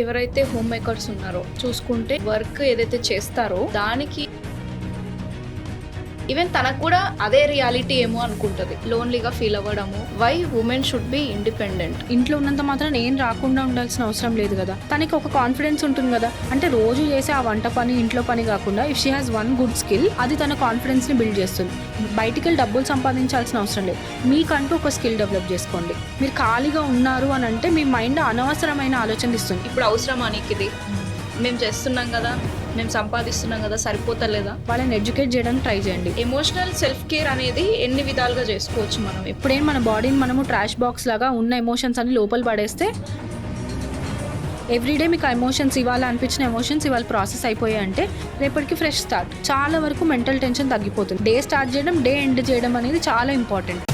ఎవరైతే home makers ఉన్నారో చూసుకుంటే వర్క్ ఏదైతే చేస్తారో దానికి ఈవెన్ తనకు కూడా అదే రియాలిటీ ఏమో అనుకుంటుంది, లోన్లీగా ఫీల్ అవ్వడము. Why women should be independent. ఇంట్లో ఉన్నంత మాత్రం నేను రాకుండా ఉండాల్సిన అవసరం లేదు కదా, తనకి ఒక కాన్ఫిడెన్స్ ఉంటుంది కదా. అంటే రోజు చేసే ఆ వంట పని ఇంట్లో పని కాకుండా if she has one good skill, అది తన కాన్ఫిడెన్స్ ని బిల్డ్ చేస్తుంది. బయటికి వెళ్ళి డబ్బులు సంపాదించాల్సిన అవసరం లేదు, మీకంటూ ఒక స్కిల్ డెవలప్ చేసుకోండి. మీరు ఖాళీగా ఉన్నారు అని అంటే మీ మైండ్ అనవసరమైన ఆలోచనలు ఇస్తుంది. ఇప్పుడు అవసరమా నీకు ఇది? మేము చేస్తున్నాం కదా, మేము సంపాదిస్తున్నాం కదా, సరిపోతలేదా? వాళ్ళని ఎడ్యుకేట్ చేయడానికి ట్రై చేయండి. ఎమోషనల్ సెల్ఫ్ కేర్ అనేది ఎన్ని విధాలుగా చేసుకోవచ్చు మనం. ఇప్పుడేం మన బాడీని మనము ట్రాష్ బాక్స్ లాగా ఉన్న ఎమోషన్స్ అన్ని లోపల పడేస్తే ఎవ్రీడే మీకు ఎమోషన్స్ ఇవాళ అనిపించిన ఎమోషన్స్ ఇవాళ ప్రాసెస్ అయిపోయాయి అంటే రేపటికి ఫ్రెష్ స్టార్ట్. చాలా వరకు మెంటల్ టెన్షన్ తగ్గిపోతుంది. డే స్టార్ట్ చేయడం, డే ఎండ్ చేయడం అనేది చాలా ఇంపార్టెంట్.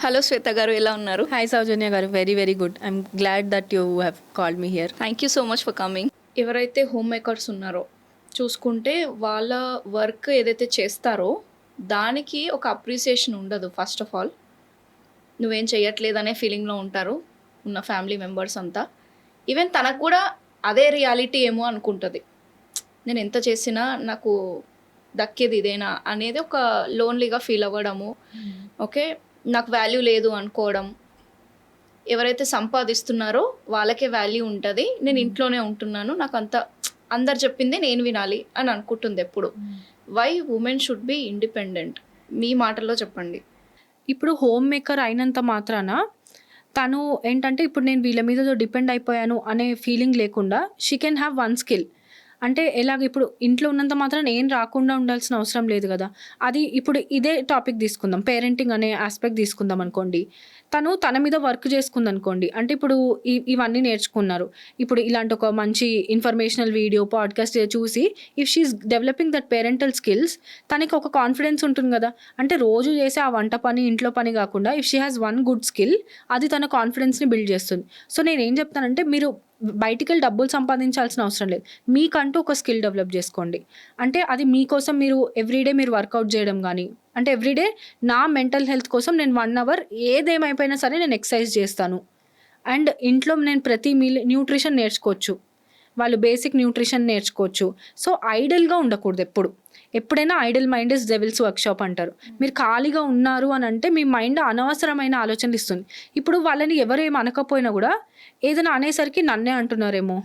హలో శ్వేత గారు, ఎలా ఉన్నారు? హాయ్ సౌజన్య గారు, very very good. I'm glad that you have called me here. Thank you so much for coming. ఎవరైతే హోమ్ మేకర్స్ ఉన్నారో చూసుకుంటే వాళ్ళ వర్క్ ఏదైతే చేస్తారో దానికి ఒక అప్రిసియేషన్ ఉండదు. ఫస్ట్ ఆఫ్ ఆల్ నువ్వేం చేయట్లేదనే ఫీలింగ్లో ఉంటారు ఉన్న ఫ్యామిలీ మెంబర్స్ అంతా. ఈవెన్ తనకు కూడా అదే రియాలిటీ ఏమో అనుకుంటుంది, నేను ఎంత చేసినా నాకు దక్కేది ఇదేనా అనేది ఒక లోన్లీగా ఫీల్ అవ్వడము. ఓకే, నాకు వాల్యూ లేదు అనుకోవడం. ఎవరైతే సంపాదిస్తున్నారో వాళ్ళకే వాల్యూ ఉంటుంది, నేను ఇంట్లోనే ఉంటున్నాను, నాకు అంత అందరు చెప్పింది నేను వినాలి అని అనుకుంటుంది ఎప్పుడు. Why women should be independent, మీ మాటల్లో చెప్పండి. ఇప్పుడు హోమ్ మేకర్ అయినంత మాత్రాన తను ఏంటంటే ఇప్పుడు నేను వీళ్ళ మీద డిపెండ్ అయిపోయాను అనే ఫీలింగ్ లేకుండా she can have one skill. అంటే ఎలాగ ఇప్పుడు ఇంట్లో ఉన్నంత మాత్రం నేను రాకుండా ఉండాల్సిన అవసరం లేదు కదా. అది ఇప్పుడు ఇదే టాపిక్ తీసుకుందాం, పేరెంటింగ్ అనే ఆస్పెక్ట్ తీసుకుందాం అనుకోండి. తను తన మీద వర్క్ చేసుకుంది అనుకోండి, అంటే ఇప్పుడు ఇవన్నీ నేర్చుకున్నారు. ఇప్పుడు ఇలాంటి ఒక మంచి ఇన్ఫర్మేషనల్ వీడియో పాడ్కాస్ట్ చూసి if she's developing that parental skills, తనకి ఒక కాన్ఫిడెన్స్ ఉంటుంది కదా. అంటే రోజు చేసే ఆ వంట పని ఇంట్లో పని కాకుండా if she has one good skill, అది తన కాన్ఫిడెన్స్ని బిల్డ్ చేస్తుంది. సో నేను ఏం చెప్తానంటే మీరు బయటికి వెళ్ళి డబ్బులు సంపాదించాల్సిన అవసరం లేదు, మీకంటూ ఒక స్కిల్ డెవలప్ చేసుకోండి. అంటే అది మీకోసం మీరు ఎవ్రీడే మీరు వర్కౌట్ చేయడం కానీ, అంటే ఎవ్రీడే నా మెంటల్ హెల్త్ కోసం నేను 1 hour ఏదేమైపోయినా సరే నేను ఎక్సర్సైజ్ చేస్తాను. అండ్ ఇంట్లో నేను ప్రతి మీల్ న్యూట్రిషన్ నేర్చుకోవచ్చు, వాళ్ళు బేసిక్ న్యూట్రిషన్ నేర్చుకోవచ్చు. సో ఐడల్గా ఉండకూడదు. ఎప్పుడైనా Idol mind is devils workshop అంటారు. మీరు ఖాళీగా ఉన్నారు అని అంటే మీ మైండ్ అనవసరమైన ఆలోచనలు ఇస్తుంది. ఇప్పుడు వాళ్ళని ఎవరేం అనకపోయినా కూడా ఏదైనా అనేసరికి నన్నే అంటున్నారేమో,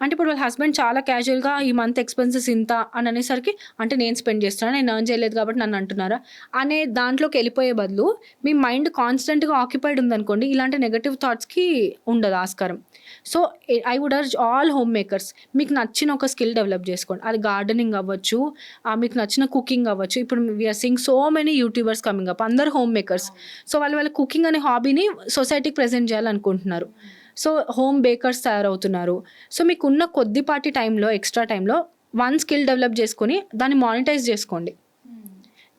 అంటే ఇప్పుడు వాళ్ళ హస్బెండ్ చాలా క్యాజువల్గా ఈ మంత్ ఎక్స్పెన్సెస్ ఇంత అని అనేసరికి అంటే నేను స్పెండ్ చేస్తున్నాను, నేను ఎర్న్ చేయలేదు కాబట్టి నన్ను అంటున్నారా అనే దాంట్లోకి వెళ్ళిపోయే బదులు మీ మైండ్ కాన్స్టెంట్గా ఆక్యుపైడ్ ఉందనుకోండి, ఇలాంటి నెగటివ్ థాట్స్కి ఉండదు ఆస్కారం. So I would urge all home makers, మీకు నచ్చిన ఒక స్కిల్ డెవలప్ చేసుకోండి. అది గార్డెనింగ్ అవ్వచ్చు, మీకు నచ్చిన కుకింగ్ అవ్వచ్చు. ఇప్పుడు we're seeing so many youtubers coming up, అందరు హోమ్ మేకర్స్. సో వాళ్ళ కుకింగ్ అనే హాబీని సొసైటీకి ప్రజెంట్ చేయాలనుకుంటున్నారు. సో హోమ్ బేకర్స్ తయారవుతున్నారు. సో మీకున్న కొద్దిపాటి టైంలో, ఎక్స్ట్రా టైంలో వన్ స్కిల్ డెవలప్ చేసుకొని దాన్ని మానిటైజ్ చేసుకోండి.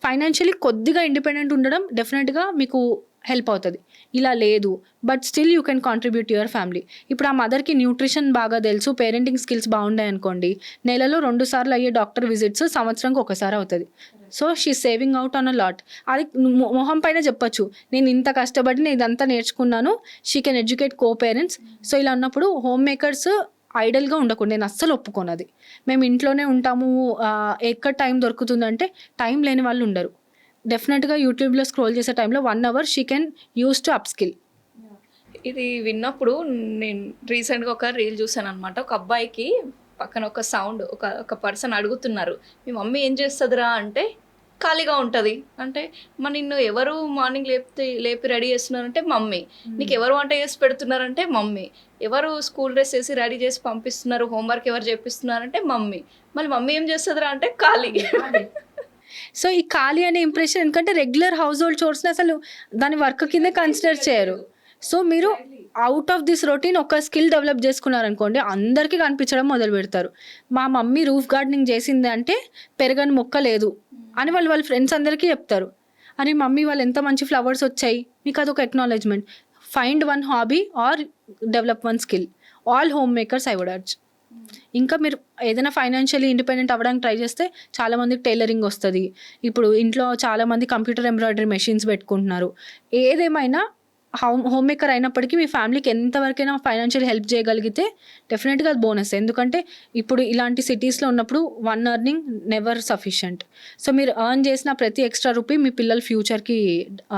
ఫైనాన్షియలీ కొద్దిగా ఇండిపెండెంట్ ఉండడం డెఫినెట్గా మీకు హెల్ప్ అవుతుంది. ఇలా లేదు but still you can contribute your family. ఇప్పుడు ఆ మదర్కి న్యూట్రిషన్ బాగా తెలుసు, పేరెంటింగ్ స్కిల్స్ బాగున్నాయి అనుకోండి, నెలలో 2 సార్లు అయ్యే డాక్టర్ విజిట్స్ సంవత్సరంకి ఒకసారి అవుతుంది. So she saving out on a lot. అది మొహం పైన చెప్పచ్చు, నేను ఇంత కష్టపడి నేను ఇదంతా నేర్చుకున్నాను. She can educate co parents. So ఇలా ఉన్నప్పుడు హోమ్ మేకర్స్ ఐడల్గా ఉండకూడదు. నేను అస్సలు ఒప్పుకోనది. మేము ఇంట్లోనే ఉంటాము, ఎక్కడ టైం దొరుకుతుందంటే టైం లేని వాళ్ళు ఉండరు. డెఫినెట్గా యూట్యూబ్లో స్క్రోల్ చేసే టైంలో 1 hour she can use to up skill. ఇది విన్నప్పుడు నేను రీసెంట్గా ఒక రీల్ చూసాను అనమాట. ఒక అబ్బాయికి పక్కన ఒక సౌండ్, ఒక పర్సన్ అడుగుతున్నారు, మీ మమ్మీ ఏం చేస్తుందిరా అంటే ఖాళీగా ఉంటుంది అంటే, నిన్ను ఎవరు మార్నింగ్ లేపి రెడీ చేస్తున్నారంటే మమ్మీ, నీకు ఎవరు వంట చేసి పెడుతున్నారంటే మమ్మీ, ఎవరు స్కూల్ డ్రెస్ వేసి రెడీ చేసి పంపిస్తున్నారు, హోంవర్క్ ఎవరు చేపిస్తున్నారంటే మమ్మీ, మళ్ళీ మమ్మీ ఏం చేస్తుందిరా అంటే ఖాళీ. సో ఈ ఖాళీ అనే ఇంప్రెషన్, ఎందుకంటే రెగ్యులర్ హౌస్ హోల్డ్ చోర్స్ని అసలు దాని వర్క్ కింద కన్సిడర్ చేయరు. సో మీరు అవుట్ ఆఫ్ దిస్ రొటీన్ ఒక స్కిల్ డెవలప్ చేసుకున్నారనుకోండి, అందరికీ కనిపించడం మొదలు పెడతారు. మా మమ్మీ రూఫ్ గార్డెనింగ్ చేసింది అంటే పెరగని మొక్క లేదు అని వాళ్ళ ఫ్రెండ్స్ అందరికీ చెప్తారు. అని మమ్మీ వాళ్ళు ఎంత మంచి ఫ్లవర్స్ వచ్చాయి, మీకు అదొక acknowledgement. Find one hobby or develop one skill. All home makers I would urge. ఇంకా మీరు ఏదైనా ఫైనాన్షియల్లీ ఇండిపెండెంట్ అవ్వడానికి ట్రై చేస్తే చాలామందికి టైలరింగ్ వస్తుంది. ఇప్పుడు ఇంట్లో చాలామంది కంప్యూటర్ ఎంబ్రాయిడరీ మెషిన్స్ పెట్టుకుంటున్నారు. ఏదేమైనా హోమ్ మేకర్ అయినప్పటికీ మీ ఫ్యామిలీకి ఎంతవరకైనా ఫైనాన్షియల్ హెల్ప్ చేయగలిగితే డెఫినెట్గా అది బోనస్. ఎందుకంటే ఇప్పుడు ఇలాంటి సిటీస్లో ఉన్నప్పుడు one earning never sufficient. So మీరు ఎర్న్ చేసిన ప్రతి ఎక్స్ట్రా రూపీ మీ పిల్లల ఫ్యూచర్కి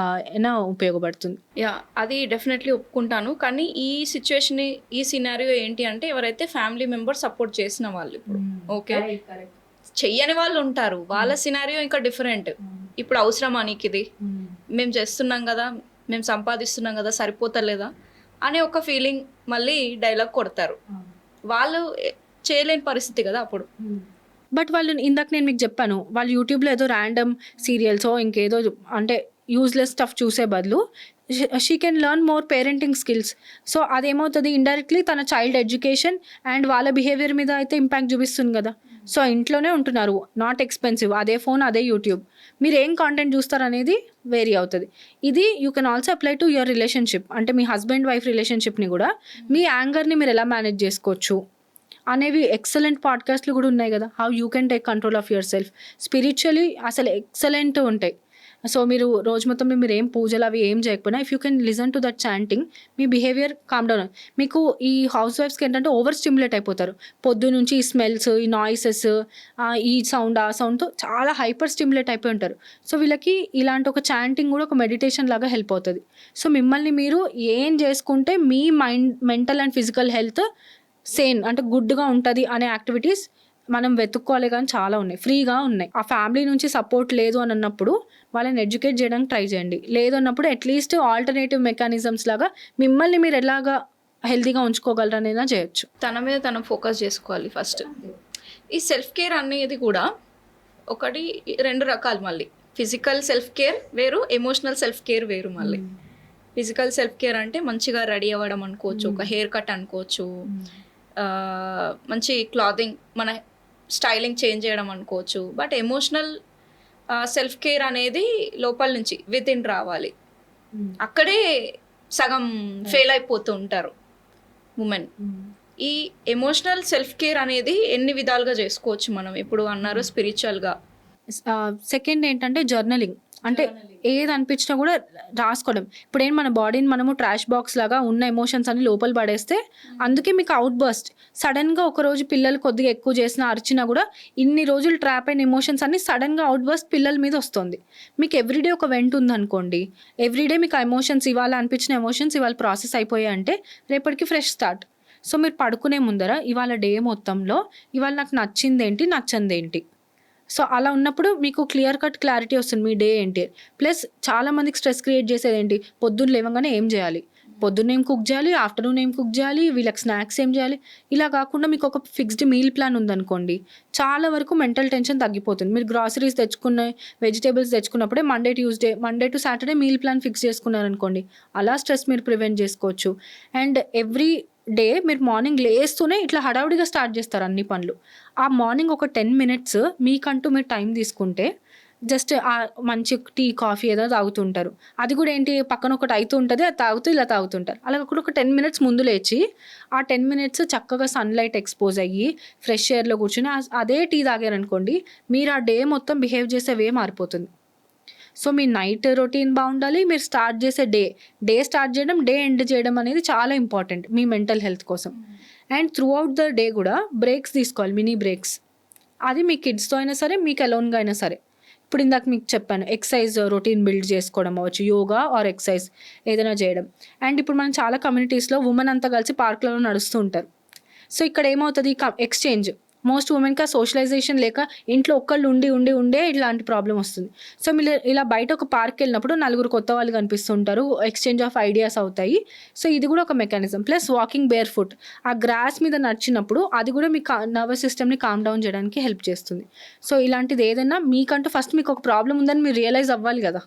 అయినా ఉపయోగపడుతుంది. యా, అది డెఫినెట్లీ ఒప్పుకుంటాను. కానీ ఈ సిచ్యువేషన్, ఈ సినారియో ఏంటి అంటే ఎవరైతే ఫ్యామిలీ మెంబర్ సపోర్ట్ చేసిన వాళ్ళు, ఇప్పుడు ఓకే చెయ్యని వాళ్ళు ఉంటారు, వాళ్ళ సినారియో ఇంకా డిఫరెంట్. ఇప్పుడు అవసరమా నీకు ఇది, మేము చేస్తున్నాం కదా, మేము సంపాదిస్తున్నాం కదా, సరిపోతలేదా అనే ఒక ఫీలింగ్ మళ్ళీ డైలాగ్ కొడతారు. వాళ్ళు చేయలేని పరిస్థితి కదా అప్పుడు. బట్ వాళ్ళు ఇందాక నేను మీకు చెప్పాను, వాళ్ళు యూట్యూబ్లో ఏదో ర్యాండమ్ సీరియల్సో ఇంకేదో అంటే యూజ్లెస్ స్టఫ్ చూసే బదులు she can learn more parenting skills. So అదేమవుతుంది, ఇండైరెక్ట్లీ తన చైల్డ్ ఎడ్యుకేషన్ అండ్ వాళ్ళ బిహేవియర్ మీద అయితే ఇంపాక్ట్ చూపిస్తుంది కదా. సో ఇంట్లోనే ఉంటున్నారు, నాట్ ఎక్స్పెన్సివ్, అదే ఫోన్ అదే యూట్యూబ్, మీరు ఏం కాంటెంట్ చూస్తారు అనేది వేరీ అవుతుంది. ఇది you can also apply to your relationship. అంటే మీ హస్బెండ్ వైఫ్ రిలేషన్షిప్ని కూడా మీ యాంగర్ని మీరు ఎలా మేనేజ్ చేసుకోవచ్చు అనేవి ఎక్సలెంట్ పాడ్కాస్ట్లు కూడా ఉన్నాయి కదా. How you can take control of your self spiritually, అసలు ఎక్సలెంట్ ఉంటాయి. సో మీరు రోజు మొత్తం మీరు ఏం పూజలు అవి ఏం చేయకపోయినా if you can listen to that chanting, me behaviour calm down. మీకు ఈ హౌస్ వైఫ్స్కి ఏంటంటే ఓవర్ స్టిమ్యులేట్ అయిపోతారు. పొద్దు నుంచి ఈ స్మెల్స్, ఈ నాయిసెస్, ఈ సౌండ్ ఆ సౌండ్తో చాలా హైపర్ స్టిమ్యులేట్ అయిపోయి ఉంటారు. సో వీళ్ళకి ఇలాంటి ఒక చాంటింగ్ కూడా ఒక మెడిటేషన్ లాగా హెల్ప్ అవుతుంది. సో మిమ్మల్ని మీరు ఏం చేసుకుంటే మీ mental and physical health sane అంటే గుడ్గా ఉంటుంది అనే యాక్టివిటీస్ మనం వెతుక్కోవాలి. కానీ చాలా ఉన్నాయి, ఫ్రీగా ఉన్నాయి. ఆ ఫ్యామిలీ నుంచి సపోర్ట్ లేదు అని అన్నప్పుడు వాళ్ళని ఎడ్యుకేట్ చేయడానికి ట్రై చేయండి. లేదు అన్నప్పుడు అట్లీస్ట్ ఆల్టర్నేటివ్ మెకానిజమ్స్ లాగా మిమ్మల్ని మీరు ఎలాగా హెల్తీగా ఉంచుకోగలరనైనా చేయొచ్చు. తన మీద తను ఫోకస్ చేసుకోవాలి ఫస్ట్. ఈ సెల్ఫ్ కేర్ అనేది కూడా ఒకటి, రెండు రకాలు. మళ్ళీ ఫిజికల్ సెల్ఫ్ కేర్ వేరు, ఎమోషనల్ సెల్ఫ్ కేర్ వేరు. మళ్ళీ ఫిజికల్ సెల్ఫ్ కేర్ అంటే మంచిగా రెడీ అవ్వడం అనుకోవచ్చు, ఒక హెయిర్ కట్ అనుకోవచ్చు, మంచి క్లాతింగ్, మన స్టైలింగ్ చేంజ్ చేయడం అనుకోవచ్చు. బట్ ఎమోషనల్ సెల్ఫ్ కేర్ అనేది లోపల నుంచి విత్ ఇన్ రావాలి. అక్కడే సగం ఫెయిల్ అయిపోతూ ఉంటారు ఉమెన్. ఈ ఎమోషనల్ సెల్ఫ్ కేర్ అనేది ఎన్ని విధాలుగా చేసుకోవచ్చు మనం. ఇప్పుడు అన్నారు స్పిరిచువల్గా. సెకండ్ ఏంటంటే జర్నలింగ్. అంటే ఏది అనిపించినా కూడా రాసుకోవడం. ఇప్పుడు ఏం మన బాడీని మనము ట్రాష్ బాక్స్ లాగా ఉన్న ఎమోషన్స్ అన్ని లోపల పడేస్తే అందుకే మీకు అవుట్ బర్స్ట్. సడన్గా ఒకరోజు పిల్లలు కొద్దిగా ఎక్కువ చేసినా అరిచినా కూడా ఇన్ని రోజులు ట్రాప్ అయిన ఎమోషన్స్ అన్ని సడన్గా అవుట్ బర్స్ట్ పిల్లల మీద వస్తుంది. మీకు ఎవ్రీడే ఒక వెంట్ ఉందనుకోండి, ఎవ్రీడే మీకు ఆ ఎమోషన్స్ ఇవాళ అనిపించిన ఎమోషన్స్ ఇవాళ ప్రాసెస్ అయిపోయాయి అంటే రేపటికి ఫ్రెష్ స్టార్ట్. సో మీరు పడుకునే ముందర ఇవాళ డే మొత్తంలో ఇవాళ నాకు నచ్చిందేంటి నచ్చందేంటి, సో అలా ఉన్నప్పుడు మీకు క్లియర్ కట్ క్లారిటీ వస్తుంది మీ డే ఏంటి. ప్లస్ చాలామందికి స్ట్రెస్ క్రియేట్ చేసేది ఏంటి, పొద్దున్న లేవగానే ఏం చేయాలి, పొద్దున్న ఏం కుక్ చేయాలి, ఆఫ్టర్నూన్ ఏం కుక్ చేయాలి, వీళ్ళకి స్నాక్స్ ఏం చేయాలి. ఇలా కాకుండా మీకు ఒక ఫిక్స్డ్ మీల్ ప్లాన్ ఉందనుకోండి, చాలా వరకు మెంటల్ టెన్షన్ తగ్గిపోతుంది. మీరు గ్రాసరీస్ తెచ్చుకున్న వెజిటేబుల్స్ తెచ్చుకున్నప్పుడే Monday to Saturday meal plan fix చేసుకున్నారనుకోండి, అలా స్ట్రెస్ మీరు ప్రివెంట్ చేసుకోవచ్చు. అండ్ ఎవ్రీ డే మీరు మార్నింగ్ లేస్తూనే ఇట్లా హడావుడిగా స్టార్ట్ చేస్తారు అన్ని పనులు. ఆ మార్నింగ్ ఒక 10 minutes మీకంటూ మీరు టైం తీసుకుంటే జస్ట్ మంచి టీ కాఫీ ఏదో తాగుతుంటారు. అది కూడా ఏంటి, పక్కన ఒకటి అవుతూ ఉంటుంది, అది తాగుతూ ఇలా తాగుతుంటారు. అలాగే ఒక 10 minutes ముందు లేచి ఆ 10 minutes చక్కగా సన్లైట్ ఎక్స్పోజ్ అయ్యి ఫ్రెష్ ఎయిర్లో కూర్చుని అదే టీ తాగారనుకోండి, మీరు ఆ డే మొత్తం బిహేవ్ చేసే వే మారిపోతుంది. సో మీ నైట్ రొటీన్ బాగుండాలి, మీరు స్టార్ట్ చేసే డే స్టార్ట్ చేయడం, డే ఎండ్ చేయడం అనేది చాలా ఇంపార్టెంట్ మీ మెంటల్ హెల్త్ కోసం. And through out the day కూడా బ్రేక్స్ తీసుకోవాలి, మినీ బ్రేక్స్. అది మీ కిడ్స్తో అయినా సరే, మీకు అలోన్గా అయినా సరే. ఇప్పుడు ఇందాక మీకు చెప్పాను, ఎక్సర్సైజ్ రొటీన్ బిల్డ్ చేసుకోవడం అవ్వచ్చు, యోగా ఆర్ ఎక్సర్సైజ్ ఏదైనా చేయడం. అండ్ ఇప్పుడు మనం చాలా కమ్యూనిటీస్లో ఉమెన్ అంతా కలిసి పార్క్లలో నడుస్తూ ఉంటారు. సో ఇక్కడ ఏమవుతుంది, ఎక్స్చేంజ్. మోస్ట్ ఉమెన్కి ఆ సోషలైజేషన్ లేక ఇంట్లో ఒక్కళ్ళు ఉండే ఇలాంటి ప్రాబ్లం వస్తుంది. సో మీరు ఇలా బయట ఒక పార్క్ వెళ్ళినప్పుడు నలుగురు కొత్త వాళ్ళు కనిపిస్తుంటారు, ఎక్స్చేంజ్ ఆఫ్ ఐడియాస్ అవుతాయి. సో ఇది కూడా ఒక mechanism. Plus walking bear foot, ఆ గ్రాస్ మీద నడిచినప్పుడు అది కూడా మీ నర్వస్ సిస్టమ్ని కామ్ డౌన్ చేయడానికి హెల్ప్ చేస్తుంది. సో ఇలాంటిది ఏదైనా మీకంటూ ఫస్ట్ మీకు ఒక ప్రాబ్లం ఉందని మీరు రియలైజ్ అవ్వాలి కదా,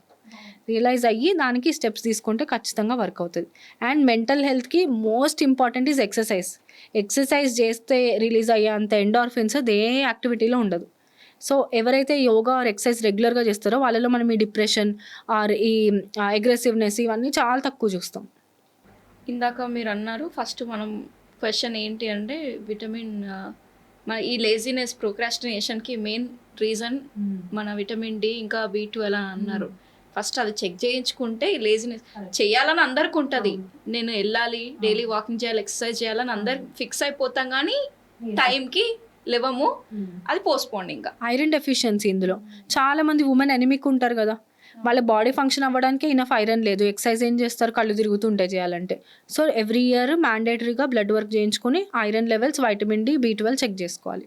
రియలైజ్ అయ్యి దానికి స్టెప్స్ తీసుకుంటే ఖచ్చితంగా వర్క్ అవుతుంది. అండ్ మెంటల్ హెల్త్కి most important is exercise. Exercise చేస్తే రిలీజ్ అయ్యే అంత ఎండార్ఫిన్స్ అది ఏ యాక్టివిటీలో ఉండదు. సో ఎవరైతే యోగా ఆర్ ఎక్సర్సైజ్ రెగ్యులర్గా చేస్తారో వాళ్ళలో మనం ఈ డిప్రెషన్ ఆర్ ఈ అగ్రెసివ్నెస్ ఇవన్నీ చాలా తక్కువ చూస్తాం. ఇందాక మీరు అన్నారు ఫస్ట్ మనం క్వశ్చన్ ఏంటి అంటే విటమిన్ మన ఈ లేజినెస్ ప్రోక్రాస్టినేషన్కి మెయిన్ రీజన్ మన విటమిన్ డి ఇంకా B12 అని అన్నారు. ఫస్ట్ అది చెక్ చేయించుకుంటే ఈ లేజినెస్ చేయాలని అందరికి ఉంటుంది, నేను వెళ్ళాలి డైలీ వాకింగ్ చేయాలి ఎక్సర్సైజ్ చేయాలని అందరికి ఫిక్స్ అయిపోతాం కానీ టైంకి లేవము, అది పోస్ట్పోండ్. ఇంకా ఐరన్ డెఫిషియన్సీ ఇందులో చాలా మంది ఉమెన్ ఎనిమిక్ ఉంటారు కదా, వాళ్ళ బాడీ ఫంక్షన్ అవ్వడానికి ఇనఫ్ ఐరన్ లేదు, ఎక్సర్సైజ్ ఏం చేస్తారు, కళ్ళు తిరుగుతుంటాయి చేయాలంటే. సో ఎవ్రీ ఇయర్ మ్యాండేటరీగా బ్లడ్ వర్క్ చేయించుకొని iron levels, vitamin D, B12 check చేసుకోవాలి.